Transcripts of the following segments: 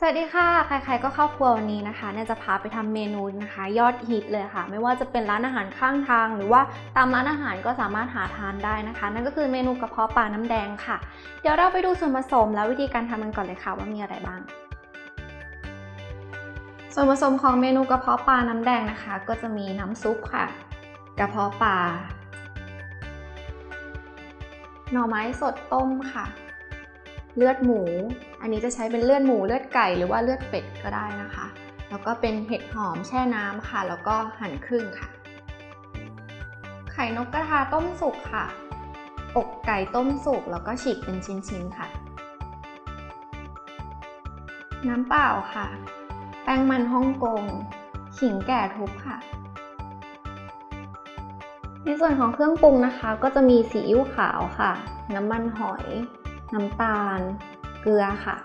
สวัสดีค่ะใครๆก็เข้าครัววันนี้นะคะเนี่ยจะพาไปทำเมนูนะคะยอดฮิตเลยค่ะไม่ว่าจะเป็นร้านอาหารข้างทางหรือว่าตามร้านอาหารก็สามารถหาทานได้นะคะนั่นก็คือเมนูกระเพาะปลาน้ำแดงค่ะเดี๋ยวเราไปดูส่วนผสมและวิธีการทำกันก่อนเลยค่ะว่ามีอะไรบ้างส่วนผสมของเมนูกระเพาะปลาน้ำแดงนะคะก็จะมีน้ำซุปค่ะกระเพาะปลาหน่อไม้สดต้มค่ะเลือดหมูอันนี้จะใช้เป็นเลือดหมูเลือดไก่หรือว่าเลือดเป็ดก็ได้นะคะแล้วก็เป็นเห็ดหอมแช่น้ำค่ะแล้วก็หั่นครึ่งค่ะไข่นกกระทาต้มสุกค่ะอกไก่ต้มสุกแล้วก็ฉีกเป็นชิ้นๆค่ะน้ำเปล่าค่ะแป้งมันฮ่องกงขิงแก่ทุบค่ะในส่วนของเครื่องปรุงนะคะก็จะมีซีอิ๊วขาวค่ะน้ำมันหอยน้ำตาลเกลือค่ะ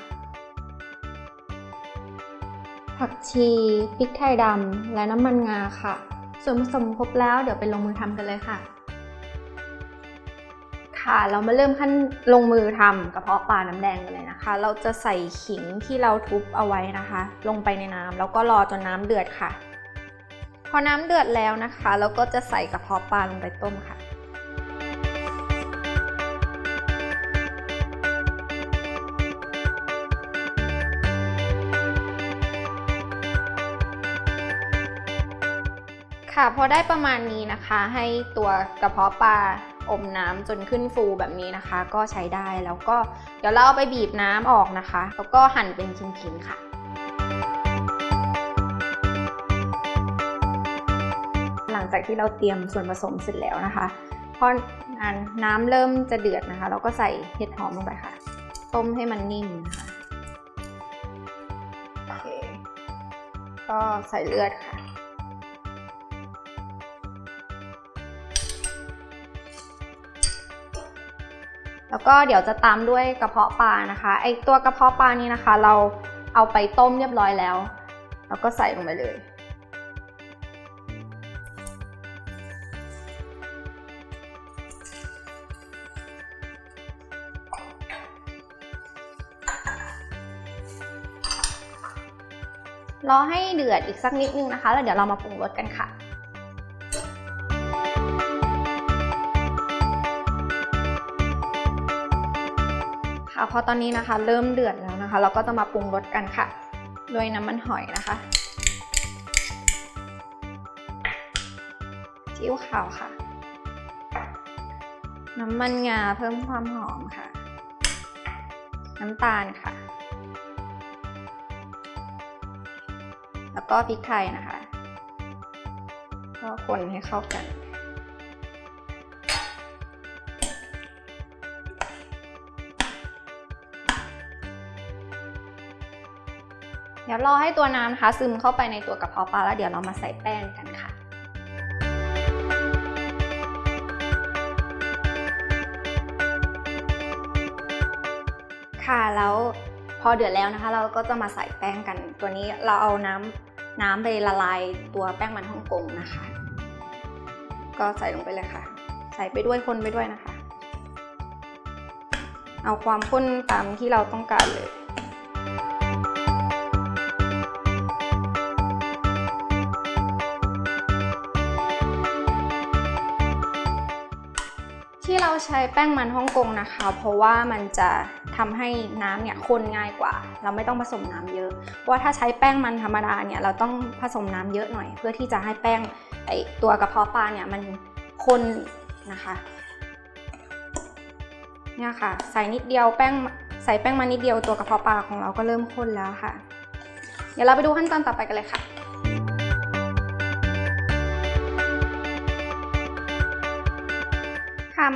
ผักชีพริกไทยดำและน้ำมันงาค่ะส่วนผสมครบแล้วเดี๋ยวไปลงมือทำกันเลยค่ะเรามาเริ่มขั้นลงมือทำกระเพาะปลาน้ำแดงกันเลยนะคะเราจะใส่ขิงที่เราทุบเอาไว้นะคะลงไปในน้ำแล้วก็รอจนน้ำเดือดค่ะพอน้ำเดือดแล้วนะคะเราก็จะใส่กระเพาะปลาลงไปต้มค่ะพอได้ประมาณนี้นะคะให้ตัวกระเพาะปลาอมน้ำจนขึ้นฟูแบบนี้นะคะก็ใช้ได้แล้วก็เดี๋ยวเราเอาไปบีบน้ำออกนะคะแล้วก็หั่นเป็นชิ้นๆค่ะหลังจากที่เราเตรียมส่วนผสมเสร็จแล้วนะคะพอน้ำเริ่มจะเดือดนะคะเราก็ใส่เห็ดหอมลงไปค่ะต้มให้มันนิ่มนะคะโอเคก็ใส่เลือดค่ะแล้วก็เดี๋ยวจะตามด้วยกระเพาะปลานะคะไอตัวกระเพาะปลานี้นะคะเราเอาไปต้มเรียบร้อยแล้วแล้วก็ใส่ลงไปเลยรอให้เดือดอีกสักนิดนึงนะคะแล้วเดี๋ยวเรามาปรุงรสกันค่ะพอตอนนี้นะคะเริ่มเดือดแล้วนะคะเราก็จะมาปรุงรสกันค่ะด้วยน้ำมันหอยนะคะซีอิ๊วขาวค่ะน้ำมันงาเพิ่มความหอมค่ะน้ำตาลค่ะแล้วก็พริกไทยนะคะก็คนให้เข้ากันเดี๋ยวรอให้ตัวน้ำนะคะซึมเข้าไปในตัวกระเพาะปลาแล้วเดี๋ยวเรามาใส่แป้งกันค่ะแล้วพอเดือดแล้วนะคะเราก็จะมาใส่แป้งกันตัวนี้เราเอาน้ำไปละลายตัวแป้งมันฮ่องกงนะคะก็ใส่ลงไปเลยค่ะใส่ไปด้วยคนไปด้วยนะคะเอาความข้นตามที่เราต้องการเลยที่เราใช้แป้งมันฮ่องกงนะคะเพราะว่ามันจะทำให้น้ำเนี่ยข้นง่ายกว่าเราไม่ต้องผสมน้ำเยอะเพราะว่าถ้าใช้แป้งมันธรรมดาเนี่ยเราต้องผสมน้ำเยอะหน่อยเพื่อที่จะให้แป้งตัวกระเพาะปลาเนี่ยมันข้นนะคะเนี่ยค่ะใส่นิดเดียวใส่แป้งมันนิดเดียวตัวกระเพาะปลาของเราก็เริ่มข้นแล้วค่ะเดี๋ยวเราไปดูขั้นตอนต่อไปกันเลยค่ะ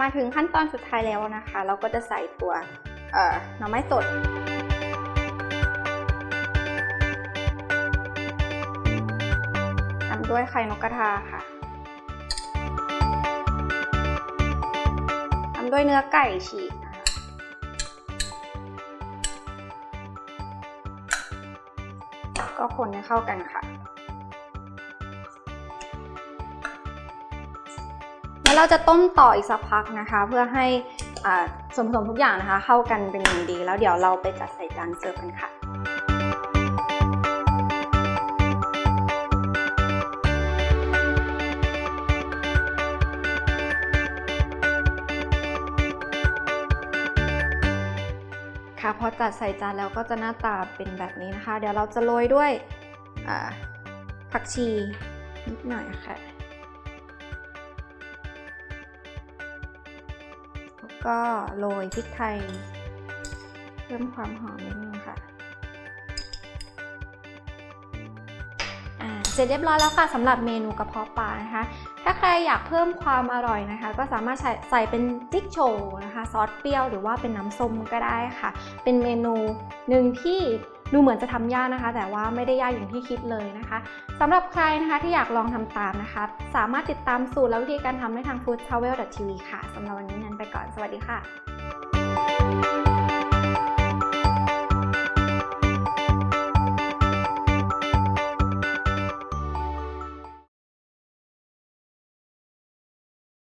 มาถึงขั้นตอนสุดท้ายแล้วนะคะเราก็จะใส่ตัวหน่อไม้สดตามด้วยไข่นกกระทาค่ะตามด้วยเนื้อไก่ฉีกก็คนให้เข้ากันค่ะเราจะต้มต่ออีกสักพักนะคะเพื่อให้ส่วนผสมทุกอย่างนะคะเข้ากันเป็นอย่างดีแล้วเดี๋ยวเราไปจัดใส่จานเสิร์ฟกันค่ะ ค่ะพอจัดใส่จานแล้วก็จะหน้าตาเป็นแบบนี้นะคะเดี๋ยวเราจะโรยด้วยผักชีนิดหน่อยค่ะแล้วก็โรยพริกไทยเพิ่มความหอมนิดนึงค่ะเสร็จเรียบร้อยแล้วค่ะสำหรับเมนูกระเพาะปลานะคะถ้าใครอยากเพิ่มความอร่อยนะคะก็สามารถใส่เป็นจิ๊กโชว์นะคะซอสเปรี้ยวหรือว่าเป็นน้ำส้มก็ได้ค่ะเป็นเมนูหนึ่งที่ดูเหมือนจะทำยากนะคะแต่ว่าไม่ได้ยากอย่างที่คิดเลยนะคะสำหรับใครนะคะที่อยากลองทำตามนะคะสามารถติดตามสูตรและวิธีการทำได้ทาง foodtravel.tv ค่ะสำหรับวันนี้นั้นไปก่อนสวัสดีค่ะ